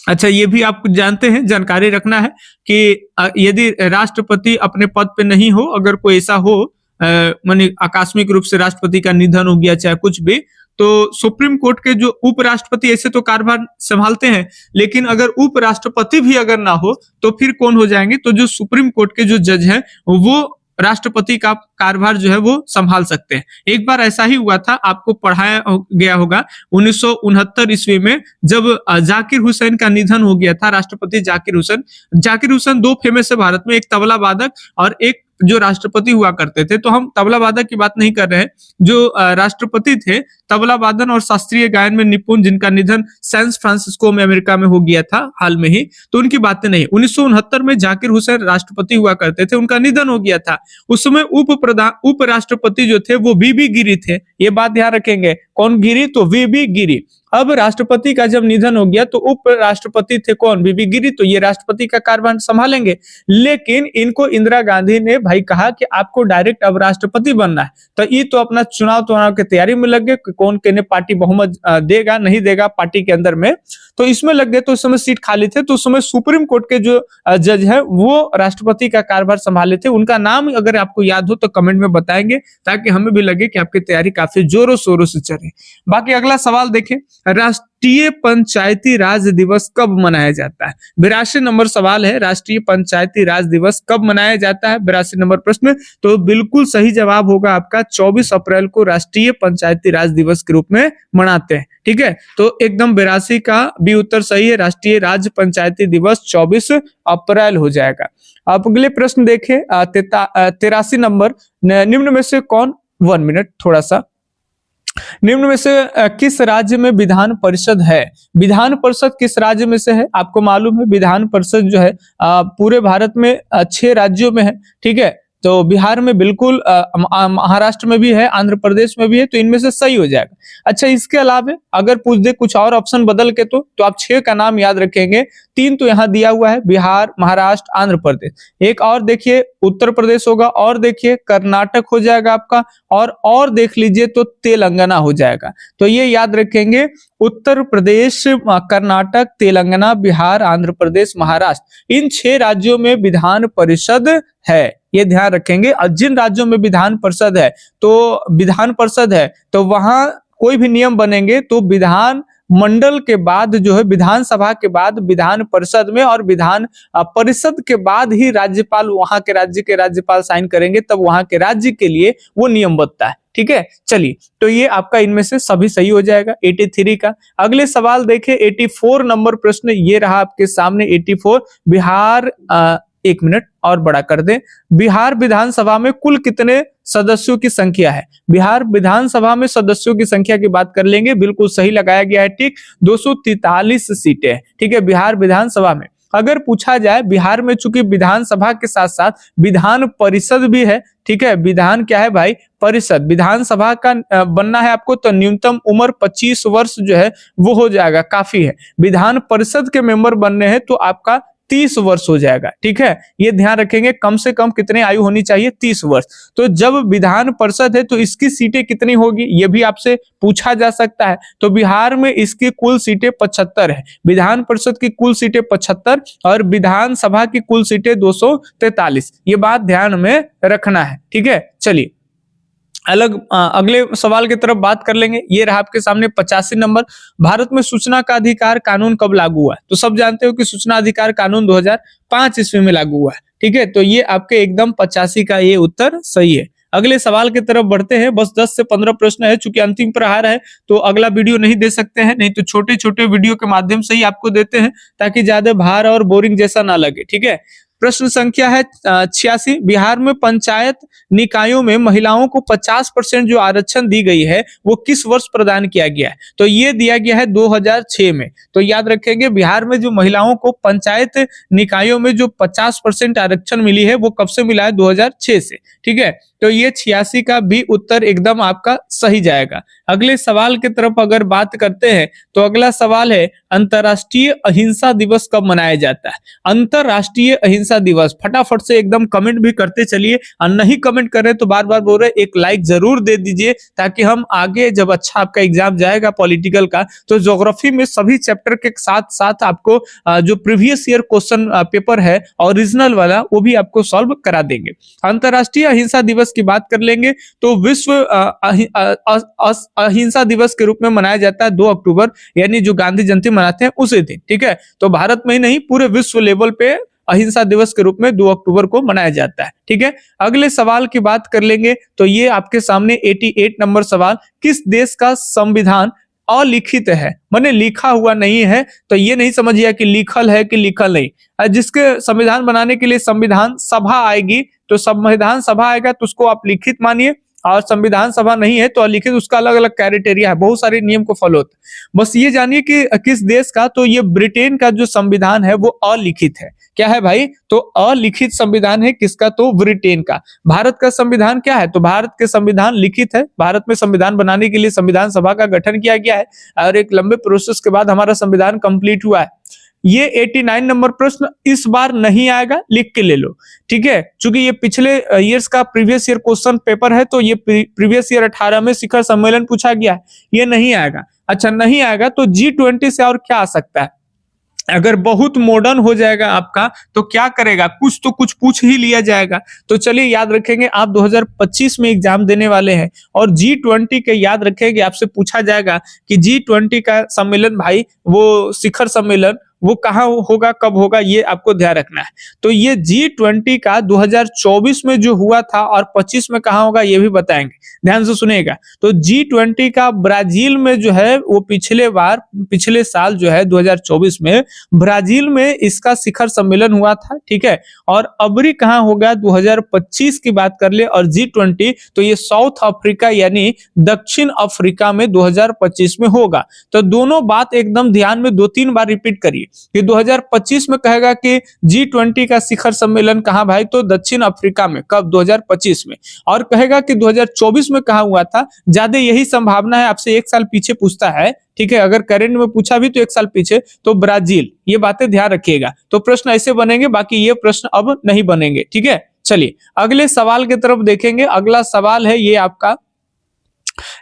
अच्छा, ये भी आप जानते हैं, जानकारी रखना है कि यदि राष्ट्रपति अपने पद पे नहीं हो, अगर कोई ऐसा हो माने आकस्मिक रूप से राष्ट्रपति का निधन हो गया चाहे कुछ भी, तो सुप्रीम कोर्ट के जो उपराष्ट्रपति ऐसे तो कार्यभार संभालते हैं, लेकिन अगर उपराष्ट्रपति भी अगर ना हो तो फिर कौन हो जाएंगे? तो जो सुप्रीम कोर्ट के जो जज हैं वो राष्ट्रपति का कार्यभार जो है वो संभाल सकते हैं। एक बार ऐसा ही हुआ था, आपको पढ़ाया गया होगा 1969 ईस्वी में, जब जाकिर हुसैन का निधन हो गया था, राष्ट्रपति जाकिर हुसैन दो फेमस है भारत में, एक तबला वादक और एक जो राष्ट्रपति हुआ करते थे। तो हम तबला वादक की बात नहीं कर रहे हैं, जो राष्ट्रपति थे तबला वादन और शास्त्रीय गायन में निपुण, जिनका निधन सैन फ्रांसिस्को में अमेरिका में हो गया था हाल में ही, तो उनकी बातें नहीं। 1969 में जाकिर हुसैन राष्ट्रपति हुआ करते थे, उनका निधन हो गया था। उस समय उपराष्ट्रपति जो थे वो बीबी गिरी थे, ये बात ध्यान रखेंगे। कौन गिरी? तो वीबी गिरी। अब राष्ट्रपति का जब निधन हो गया तो उप राष्ट्रपति थे कौन? वीबी गिरी, तो ये राष्ट्रपति का कार्यभार संभालेंगे। लेकिन इनको इंदिरा गांधी ने भाई कहा कि आपको डायरेक्ट अब राष्ट्रपति बनना है, तो ये तो अपना चुनाव की तैयारी में लग गए कि कौन कहने पार्टी बहुमत देगा नहीं देगा पार्टी के अंदर में, तो इसमें लग गए। तो उस समय सीट खाली थे, तो उस समय सुप्रीम कोर्ट के जो जज है वो राष्ट्रपति का कार्यभार संभाले थे। उनका नाम अगर आपको याद हो तो कमेंट में बताएंगे, ताकि हमें भी लगे कि आपकी तैयारी काफी जोरों शोरों से चल रही। बाकी अगला सवाल देखें, राष्ट्रीय पंचायती राज दिवस कब मनाया जाता है? 82 नंबर सवाल है, राष्ट्रीय पंचायती राज दिवस कब मनाया जाता है? 82 नंबर प्रश्न। तो बिल्कुल सही जवाब होगा आपका 24 अप्रैल को राष्ट्रीय पंचायती राज दिवस के रूप में मनाते हैं। ठीक है, तो एकदम 82 का भी उत्तर सही है, राष्ट्रीय राज्य पंचायती दिवस 24 अप्रैल हो जाएगा। आप अगले प्रश्न देखें, 83 नंबर, निम्न में से कौन, 1 मिनट थोड़ा सा, निम्न में से किस राज्य में विधान परिषद है? विधान परिषद किस राज्य में से है? आपको मालूम है विधान परिषद जो है पूरे भारत में 6 राज्यों में है। ठीक है, तो बिहार में बिल्कुल, महाराष्ट्र में भी है, आंध्र प्रदेश में भी है, तो इनमें से सही हो जाएगा। अच्छा, इसके अलावा अगर पूछ दे कुछ और ऑप्शन बदल के तो आप 6 का नाम याद रखेंगे। 3 तो यहाँ दिया हुआ है, बिहार, महाराष्ट्र, आंध्र प्रदेश। एक और देखिए उत्तर प्रदेश होगा, और देखिए कर्नाटक हो जाएगा आपका, और देख लीजिए तो तेलंगाना हो जाएगा। तो ये याद रखेंगे, उत्तर प्रदेश, कर्नाटक, तेलंगाना, बिहार, आंध्र प्रदेश, महाराष्ट्र, इन 6 राज्यों में विधान परिषद है, ये ध्यान रखेंगे। और जिन राज्यों में विधान परिषद है तो वहां कोई भी नियम बनेंगे तो विधान मंडल के बाद जो है, विधानसभा के बाद विधान परिषद में, और विधान परिषद के बाद ही राज्यपाल, वहां के राज्य के राज्यपाल साइन करेंगे, तब वहां के राज्य के लिए वो नियम बनता है। ठीक है, चलिए, तो ये आपका इनमें से सभी सही हो जाएगा 83 का। अगले सवाल देखें, 84 नंबर प्रश्न ये रहा आपके सामने, 84। बिहार, 1 मिनट और बड़ा कर दें, बिहार विधानसभा में कुल कितने सदस्यों की संख्या है? बिहार विधानसभा में सदस्यों की संख्या की बात कर लेंगे, बिल्कुल सही लगाया गया है, ठीक, 243 सीटें हैं। ठीक है, बिहार विधानसभा में अगर पूछा जाए, बिहार में चूंकि विधानसभा के साथ साथ विधान परिषद भी है। ठीक है, विधान क्या है भाई? परिषद। विधानसभा का बनना है आपको तो न्यूनतम उम्र 25 वर्ष जो है वो हो जाएगा, काफी है। विधान परिषद के मेंबर बनने हैं तो आपका 30 वर्ष हो जाएगा। ठीक है, ये ध्यान रखेंगे, कम से कम कितने आयु होनी चाहिए? 30 वर्ष। तो जब विधान परिषद है तो इसकी सीटें कितनी होगी, ये भी आपसे पूछा जा सकता है। तो बिहार में इसकी कुल सीटें 75 है, विधान परिषद की कुल सीटें 75 और विधानसभा की कुल सीटें 243। ये बात ध्यान में रखना है। ठीक है, चलिए अगले सवाल की तरफ बात कर लेंगे। ये रहा आपके सामने 85 नंबर, भारत में सूचना का अधिकार कानून कब लागू हुआ है? तो सब जानते हो कि सूचना अधिकार कानून 2005 ईस्वी में लागू हुआ है। ठीक है, तो ये आपके एकदम 85 का ये उत्तर सही है। अगले सवाल की तरफ बढ़ते हैं, बस 10 से 15 प्रश्न है, चूंकि अंतिम प्रहार है तो अगला वीडियो नहीं दे सकते हैं, नहीं तो छोटे छोटे वीडियो के माध्यम से ही आपको देते हैं, ताकि ज्यादा भार और बोरिंग जैसा ना लगे। ठीक है, प्रश्न संख्या है 86, बिहार में पंचायत निकायों में महिलाओं को 50% जो आरक्षण दी गई है वो किस वर्ष प्रदान किया गया है? तो ये दिया गया है 2006 में। तो याद रखेंगे, बिहार में जो महिलाओं को पंचायत निकायों में जो 50% आरक्षण मिली है वो कब से मिला है? 2006 से। ठीक है, तो ये 86 का भी उत्तर एकदम आपका सही जाएगा। अगले सवाल की तरफ अगर बात करते हैं तो अगला सवाल है, अंतरराष्ट्रीय अहिंसा दिवस कब मनाया जाता है? अंतरराष्ट्रीय अहिंसा दिवस, फटाफट से एकदम कमेंट भी करते चलिए, और नहीं कमेंट कर रहे तो बार बार बोल रहे एक लाइक जरूर दे दीजिए, ताकि हम आगे जब अच्छा आपका एग्जाम जाएगा पॉलिटिकल का तो ज्योग्राफी में सभी चैप्टर के साथ साथ आपको जो प्रीवियस ईयर क्वेश्चन पेपर है ओरिजिनल वाला वो भी आपको सॉल्व करा देंगे। अंतरराष्ट्रीय अहिंसा दिवस की बात कर लेंगे तो विश्व अहिंसा दिवस के रूप में मनाया जाता है 2 अक्टूबर, यानी जो गांधी जयंती मनाते हैं उसी दिन। ठीक है, तो भारत में ही नहीं पूरे विश्व लेवल पे अहिंसा दिवस के रूप में 2 अक्टूबर को मनाया जाता है। ठीक है, अगले सवाल की बात कर लेंगे तो ये आपके सामने 88 नंबर सवाल, किस देश का संविधान अलिखित है, माने लिखा हुआ नहीं है? तो ये नहीं समझिए कि लिखल है कि लिखल नहीं, जिसके संविधान बनाने के लिए संविधान सभा आएगी तो संविधान सभा आएगा तो उसको आप लिखित मानिए, और संविधान सभा नहीं है तो अलिखित, उसका अलग अलग क्राइटेरिया है, बहुत सारे नियम को फॉलो होता है। बस ये जानिए कि किस देश का, तो ये ब्रिटेन का जो संविधान है वो अलिखित है। क्या है भाई? तो अलिखित संविधान है किसका? तो ब्रिटेन का। भारत का संविधान क्या है? तो भारत के संविधान लिखित है। भारत में संविधान बनाने के लिए संविधान सभा का गठन किया गया है और एक लंबे प्रोसेस के बाद हमारा संविधान कंप्लीट हुआ है। ये 89 नंबर प्रश्न इस बार नहीं आएगा, लिख के ले लो, ठीक है। चूंकि ये पिछले ईयर्स का प्रीवियस ईयर क्वेश्चन पेपर है, तो ये प्रीवियस ईयर 18 में शिखर सम्मेलन पूछा गया है, ये नहीं आएगा। अच्छा, नहीं आएगा तो G20 से और क्या आ सकता है? अगर बहुत मॉडर्न हो जाएगा आपका तो क्या करेगा? कुछ तो कुछ पूछ ही लिया जाएगा। तो चलिए याद रखेंगे, आप 2025 में एग्जाम देने वाले हैं और G20 के याद रखेंगे, आपसे पूछा जाएगा कि G20 का सम्मेलन भाई, वो शिखर सम्मेलन वो कहाँ होगा, कब होगा, ये आपको ध्यान रखना है। तो ये G20 का 2024 में जो हुआ था और 25 में कहाँ होगा ये भी बताएंगे, ध्यान से सुनिएगा। तो G20 का ब्राजील में जो है वो पिछले साल जो है 2024 में ब्राजील में इसका शिखर सम्मेलन हुआ था, ठीक है। और अबरी कहाँ होगा? 2025 की बात कर ले और G20 तो ये साउथ अफ्रीका यानी दक्षिण अफ्रीका में 2025 में होगा। तो दोनों बात एकदम ध्यान में 2-3 बार रिपीट करिए कि 2025 में कहेगा कि G20 का शिखर सम्मेलन कहाँ भाई? तो दक्षिण अफ्रीका में। कब? 2025 में। और कहेगा कि 2024 में कहाँ हुआ था? ज्यादा यही संभावना है, आपसे 1 साल पीछे पूछता है, ठीक है। अगर करंट में पूछा भी तो 1 साल पीछे, तो ब्राजील। ये बातें ध्यान रखिएगा। तो प्रश्न ऐसे बनेंगे, बाकी ये प्रश्न अब नहीं बनेंगे, ठीक है। चलिए अगले सवाल की तरफ देखेंगे। अगला सवाल है ये आपका,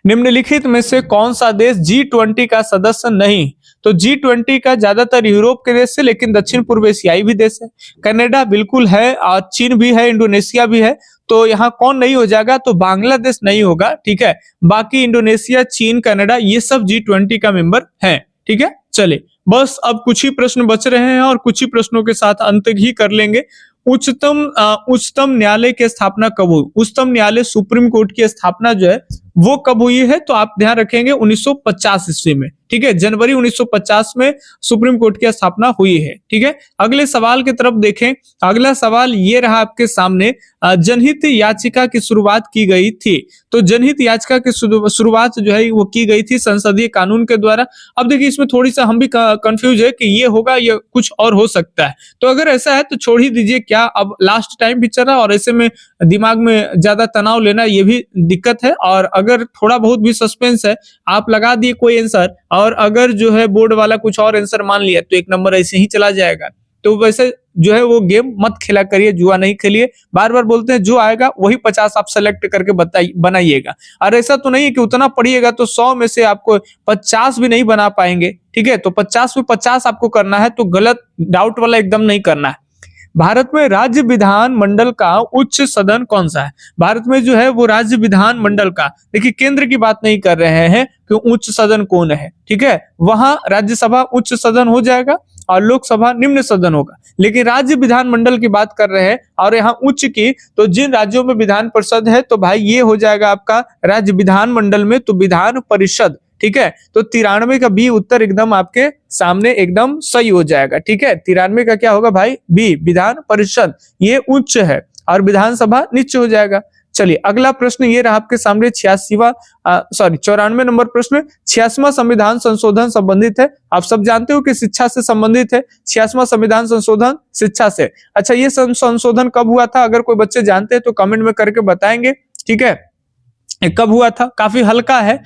निम्नलिखित में से कौन सा देश G20 का सदस्य नहीं? तो G20 का ज्यादातर यूरोप के देश है, लेकिन दक्षिण पूर्व एशियाई भी देश है। कनाडा बिल्कुल है, और चीन भी है, इंडोनेशिया भी है। तो यहाँ कौन नहीं हो जाएगा? तो बांग्लादेश नहीं होगा, ठीक है। बाकी इंडोनेशिया, चीन, कनाडा ये सब G20 का मेंबर है, ठीक है। चलिए बस अब कुछ ही प्रश्न बच रहे हैं और कुछ ही प्रश्नों के साथ अंत ही कर लेंगे। उच्चतम न्यायालय की स्थापना कब हुई? उच्चतम न्यायालय सुप्रीम कोर्ट की स्थापना जो है वो कब हुई है? तो आप ध्यान रखेंगे 1950 ईस्वी में, ठीक है। जनवरी 1950 में सुप्रीम कोर्ट की स्थापना हुई है, ठीक है। अगले सवाल की तरफ देखें। अगला सवाल ये रहा आपके सामने, जनहित याचिका की शुरुआत की गई थी। तो जनहित याचिका की शुरुआत जो है वो की गई थी संसदीय कानून के द्वारा। अब देखिए इसमें थोड़ी सा हम भी कंफ्यूज है कि ये होगा या कुछ और हो सकता है। तो अगर ऐसा है तो छोड़ ही दीजिए, क्या अब लास्ट टाइम भी चल रहा है और ऐसे में दिमाग में ज्यादा तनाव लेना ये भी दिक्कत है। और अगर थोड़ा बहुत भी सस्पेंस है, आप लगा दिए कोई आंसर और अगर जो है बोर्ड वाला कुछ और आंसर मान लिया तो 1 नंबर ऐसे ही चला जाएगा। तो वैसे जो है वो गेम मत खेला करिए, जुआ नहीं खेलिए। बार बार बोलते हैं जो आएगा वही 50 आप सेलेक्ट करके बनाइएगा। और ऐसा तो नहीं है कि उतना पढ़िएगा तो 100 में से आपको 50 भी नहीं बना पाएंगे, ठीक है। तो 50 में 50 आपको करना है, तो गलत डाउट वाला एकदम नहीं करना है। भारत में राज्य विधान मंडल का उच्च सदन कौन सा है? भारत में जो है वो राज्य विधान मंडल का, देखिए केंद्र की बात नहीं कर रहे हैं कि उच्च सदन कौन है, ठीक है। वहां राज्यसभा उच्च सदन हो जाएगा और लोकसभा निम्न सदन होगा, लेकिन राज्य विधान मंडल की बात कर रहे हैं और यहाँ उच्च की, तो जिन राज्यों में विधान परिषद है तो भाई ये हो जाएगा आपका राज्य विधान मंडल में तो विधान परिषद, ठीक है। तो 93 का बी उत्तर एकदम आपके सामने एकदम सही हो जाएगा, ठीक है। 93 का क्या होगा भाई? बी, विधान परिषद ये उच्च है और विधानसभा नीचे हो जाएगा। चलिए अगला प्रश्न ये रहा आपके सामने 94 नंबर प्रश्न, 86वां संविधान संशोधन संबंधित है। आप सब जानते हो कि शिक्षा से संबंधित है। 86वां संविधान संशोधन शिक्षा से। अच्छा, ये संशोधन कब हुआ था? अगर कोई बच्चे जानते हैं तो कमेंट में करके बताएंगे, ठीक है। कब हुआ था? काफी हल्का है,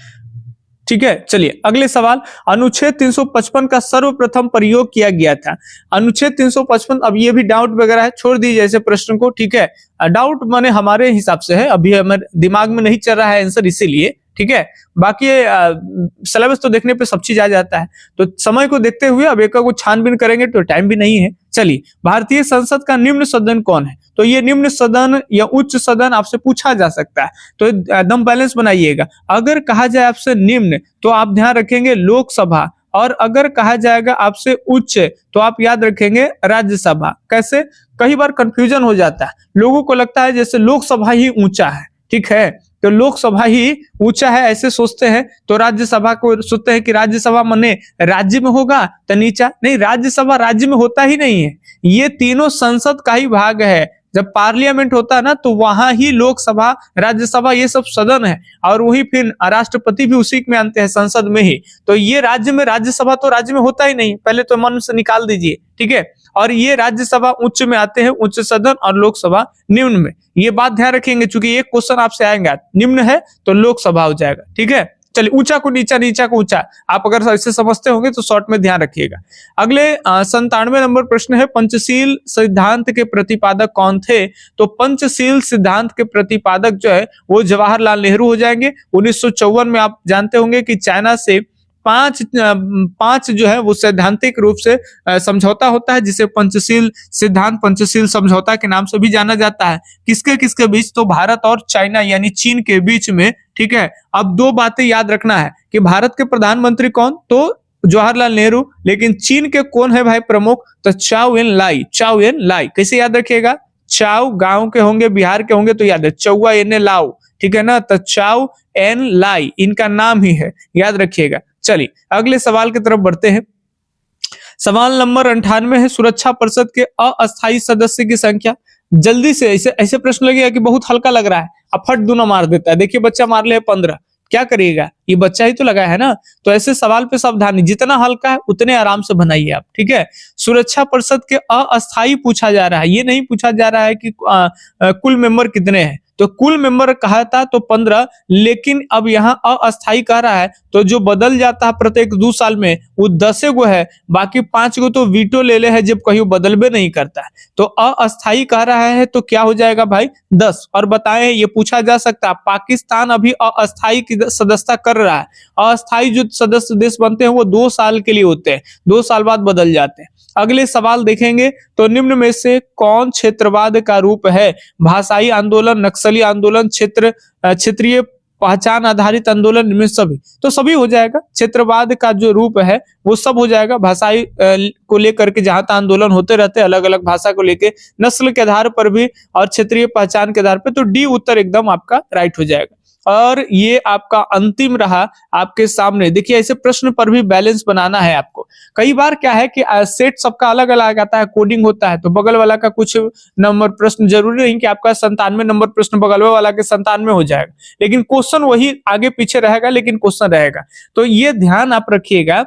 ठीक है। चलिए अगले सवाल, अनुच्छेद 355 का सर्वप्रथम प्रयोग किया गया था। अनुच्छेद 355, अब ये भी डाउट वगैरह है, छोड़ दीजिए ऐसे प्रश्न को, ठीक है। डाउट माने हमारे हिसाब से है, अभी हमारे दिमाग में नहीं चल रहा है आंसर, इसीलिए, ठीक है। बाकी सिलेबस तो देखने पे सब चीज आ जाता है, तो समय को देखते हुए अब एक को छानबीन करेंगे तो टाइम भी नहीं है। चलिए, भारतीय संसद का निम्न सदन कौन है? तो ये निम्न सदन या उच्च सदन आपसे पूछा जा सकता है, तो एकदम बैलेंस बनाइएगा। अगर कहा जाए आपसे निम्न तो आप ध्यान रखेंगे लोकसभा, और अगर कहा जाएगा आपसे उच्च तो आप याद रखेंगे राज्यसभा। कैसे? कई बार कंफ्यूजन हो जाता है, लोगों को लगता है जैसे लोकसभा ही ऊंचा है, ठीक है। तो लोकसभा ही ऊंचा है ऐसे सोचते हैं, तो राज्यसभा को सोचते हैं कि राज्यसभा मने राज्य में होगा तो नीचा, नहीं, राज्यसभा राज्य में होता ही नहीं है। ये तीनों संसद का ही भाग है। जब पार्लियामेंट होता है ना तो वहां ही लोकसभा, राज्यसभा ये सब सदन है, और वही फिर राष्ट्रपति भी उसी में आते हैं, संसद में ही। तो ये राज्य में राज्यसभा तो राज्य में होता ही नहीं, पहले तो मन से निकाल दीजिए, ठीक है। और ये राज्यसभा उच्च में आते हैं, उच्च सदन, और लोकसभा निम्न में। ये बात ध्यान रखेंगे, चूंकि ये क्वेश्चन आपसे आएंगे, निम्न है तो लोकसभा हो जाएगा, ठीक है। चलिए, ऊंचा को नीचा, नीचा को ऊंचा, आप अगर ऐसे समझते होंगे तो शॉर्ट में ध्यान रखिएगा। अगले 97 नंबर प्रश्न है, पंचशील सिद्धांत के प्रतिपादक कौन थे? तो पंचशील सिद्धांत के प्रतिपादक जो है वो जवाहरलाल नेहरू हो जाएंगे। 1954 में आप जानते होंगे कि चाइना से पांच जो है वो सैद्धांतिक रूप से समझौता होता है, जिसे पंचशील सिद्धांत, पंचशील समझौता के नाम से भी जाना जाता है। किसके किसके बीच? तो भारत और चाइना यानी चीन के बीच में, ठीक है। अब दो बातें याद रखना है कि भारत के प्रधानमंत्री कौन? तो जवाहरलाल नेहरू, लेकिन चीन के कौन है भाई प्रमुख? तो चाउ एन लाई, चाउ एन लाई। कैसे याद रखिएगा? चाउ गांव के होंगे, बिहार के होंगे तो याद है चौवा एन लाओ, ठीक है ना। तो चाउ एन लाई इनका नाम ही है, याद रखिएगा। चलिए अगले सवाल की तरफ बढ़ते हैं। सवाल नंबर 98 है, सुरक्षा परिषद के अस्थायी सदस्य की संख्या। जल्दी से, ऐसे प्रश्न लगेगा कि बहुत हल्का लग रहा है, अब फट दूना मार देता है। देखिए बच्चा मार ले 15, क्या करिएगा? ये बच्चा ही तो लगा है ना। तो ऐसे सवाल पे सावधानी, जितना हल्का है उतने आराम से बनाइए आप, ठीक है। सुरक्षा परिषद के अस्थायी पूछा जा रहा है, ये नहीं पूछा जा रहा है कि कुल मेंबर कितने हैं। तो कुल मेंबर कहा था तो 15, लेकिन अब यहाँ अस्थायी कह रहा है, तो जो बदल जाता है प्रत्येक 2 साल में वो 10 गो है, बाकी 5 गो तो वीटो ले ले है जब कहीं बदलबे नहीं करता है। तो अस्थायी कह रहा है तो क्या हो जाएगा भाई? 10। और बताएं, ये पूछा जा सकता है, पाकिस्तान अभी अस्थायी की सदस्यता कर रहा है। अस्थायी जो सदस्य देश बनते हैं वो 2 साल के लिए होते हैं, 2 साल बाद बदल जाते हैं। अगले सवाल देखेंगे तो निम्न में से कौन क्षेत्रवाद का रूप है? भाषाई आंदोलन, नक्सली आंदोलन, क्षेत्रीय पहचान आधारित आंदोलन, इनमें सभी। तो सभी हो जाएगा, क्षेत्रवाद का जो रूप है वो सब हो जाएगा। भाषाई को लेकर के जहां तक आंदोलन होते रहते हैं, अलग अलग भाषा को लेके, नस्ल के आधार पर भी और क्षेत्रीय पहचान के आधार पर, तो डी उत्तर एकदम आपका राइट हो जाएगा। और ये आपका अंतिम रहा आपके सामने। देखिए ऐसे प्रश्न पर भी बैलेंस बनाना है आपको। कई बार क्या है कि सेट सबका अलग अलग आता है, कोडिंग होता है, तो बगल वाला का कुछ नंबर प्रश्न, जरूरी नहीं कि आपका 97 नंबर प्रश्न बगल वाला के 97 हो जाएगा, लेकिन क्वेश्चन वही आगे पीछे रहेगा, लेकिन क्वेश्चन रहेगा। तो ये ध्यान आप रखिएगा।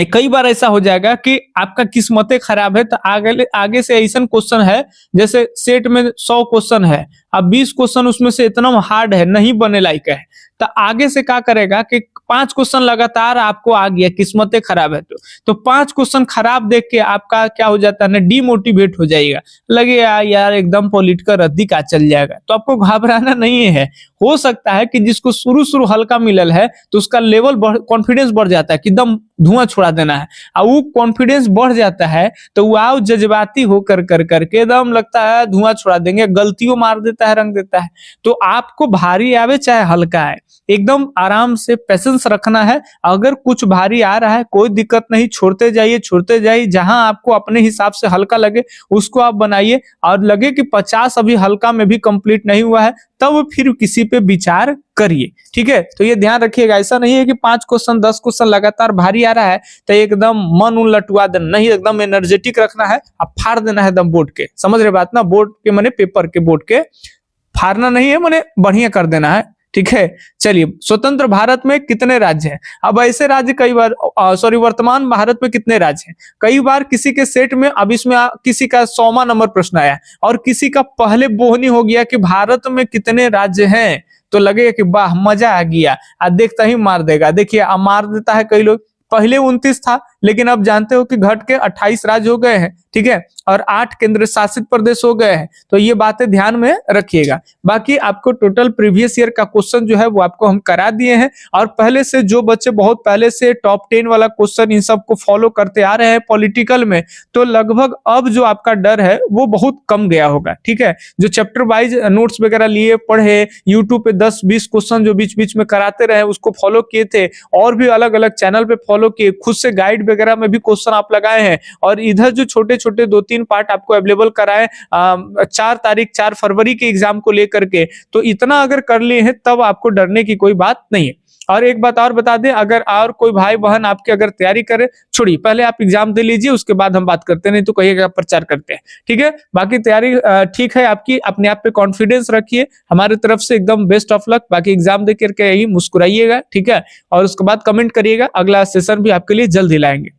कई बार ऐसा हो जाएगा कि आपका किस्मतें खराब है, तो आगे से ऐसा क्वेश्चन है, जैसे सेट में 100 क्वेश्चन है, अब 20 क्वेश्चन उसमें से इतना हार्ड है, नहीं बने लायक है, तो आगे से क्या करेगा कि 5 क्वेश्चन लगातार आपको आ गया, किस्मतें खराब है तो 5 क्वेश्चन खराब देख के आपका क्या हो जाता है ना, डिमोटिवेट हो जाएगा, लगेगा यार एकदम पॉलिटिकल रद्दी का चल जाएगा। तो आपको घबराना नहीं है। हो सकता है कि जिसको शुरू हल्का मिलल है तो उसका लेवल कॉन्फिडेंस बढ़ जाता है कि एकदम धुआं छोड़ा देना है, और वो कॉन्फिडेंस बढ़ जाता है तो वो जज्बाती होकर करके एकदम लगता है धुआं छोड़ा देंगे, गलतियों मार देता है, रंग देता है। तो आपको भारी आवे चाहे हल्का है, एकदम आराम से पेशेंस रखना है। अगर कुछ भारी आ रहा है कोई दिक्कत नहीं, छोड़ते जाइए, जहां आपको अपने हिसाब से हल्का लगे उसको आप बनाइए, और लगे कि 50 अभी हल्का में भी कंप्लीट नहीं हुआ है तब फिर किसी पे विचार करिए, ठीक है। तो ये ध्यान रखिएगा, ऐसा नहीं है कि 5 क्वेश्चन 10 क्वेश्चन लगातार भारी आ रहा है तो एकदम मन उन लटवा देना, नहीं, एकदम एनर्जेटिक रखना है, अब फाड़ देना है एकदम बोर्ड के, समझ रहे बात ना, बोर्ड के माने पेपर के, बोर्ड के फाड़ना नहीं है, माने बढ़िया कर देना है, ठीक है। चलिए, स्वतंत्र भारत में कितने राज्य हैं? अब ऐसे राज्य कई बार वर्तमान भारत में कितने राज्य हैं? कई बार किसी के सेट में, अब इसमें किसी का 100वां नंबर प्रश्न आया और किसी का पहले बोहनी हो गया कि भारत में कितने राज्य हैं, तो लगेगा कि वाह मजा आ गया, देखता ही मार देगा। देखिए अब मार देता है कई लोग, पहले 29 था लेकिन अब जानते हो कि घट के 28 राज्य हो गए हैं, ठीक है, और 8 केंद्र शासित प्रदेश हो गए हैं। तो ये बातें ध्यान में रखिएगा। बाकी आपको टोटल प्रीवियस ईयर का क्वेश्चन जो है वो आपको हम करा दिए हैं, और पहले से जो बच्चे बहुत पहले से टॉप 10 वाला क्वेश्चन इन सब को फॉलो करते आ रहे हैं पॉलिटिकल में, तो लगभग अब जो आपका डर है वो बहुत कम गया होगा, ठीक है। जो चैप्टर वाइज नोट्स वगैरह लिए पढ़े, यूट्यूब पे 10-20 क्वेश्चन जो बीच बीच में कराते रहे उसको फॉलो किए थे, और भी अलग अलग चैनल पे फॉलो किए, खुद से गाइड वगैरह में भी क्वेश्चन आप लगाए हैं, और इधर जो छोटे छोटे 2-3 पार्ट आपको अवेलेबल कराए 4 फरवरी के एग्जाम को लेकर के, तो इतना अगर कर लिए हैं तब आपको डरने की कोई बात नहीं है। और एक बात और बता दें, अगर और कोई भाई बहन आपके अगर तैयारी करे, छोड़िए पहले आप एग्जाम दे लीजिए, उसके बाद हम बात करते हैं, नहीं तो कहिएगा प्रचार करते हैं, ठीक है। बाकी तैयारी ठीक है आपकी, अपने आप पे कॉन्फिडेंस रखिए, हमारी तरफ से एकदम बेस्ट ऑफ लक। बाकी एग्जाम दे करके यही मुस्कुराइएगा, ठीक है, और उसके बाद कमेंट करिएगा, अगला सेशन भी आपके लिए जल्द ही लाएंगे।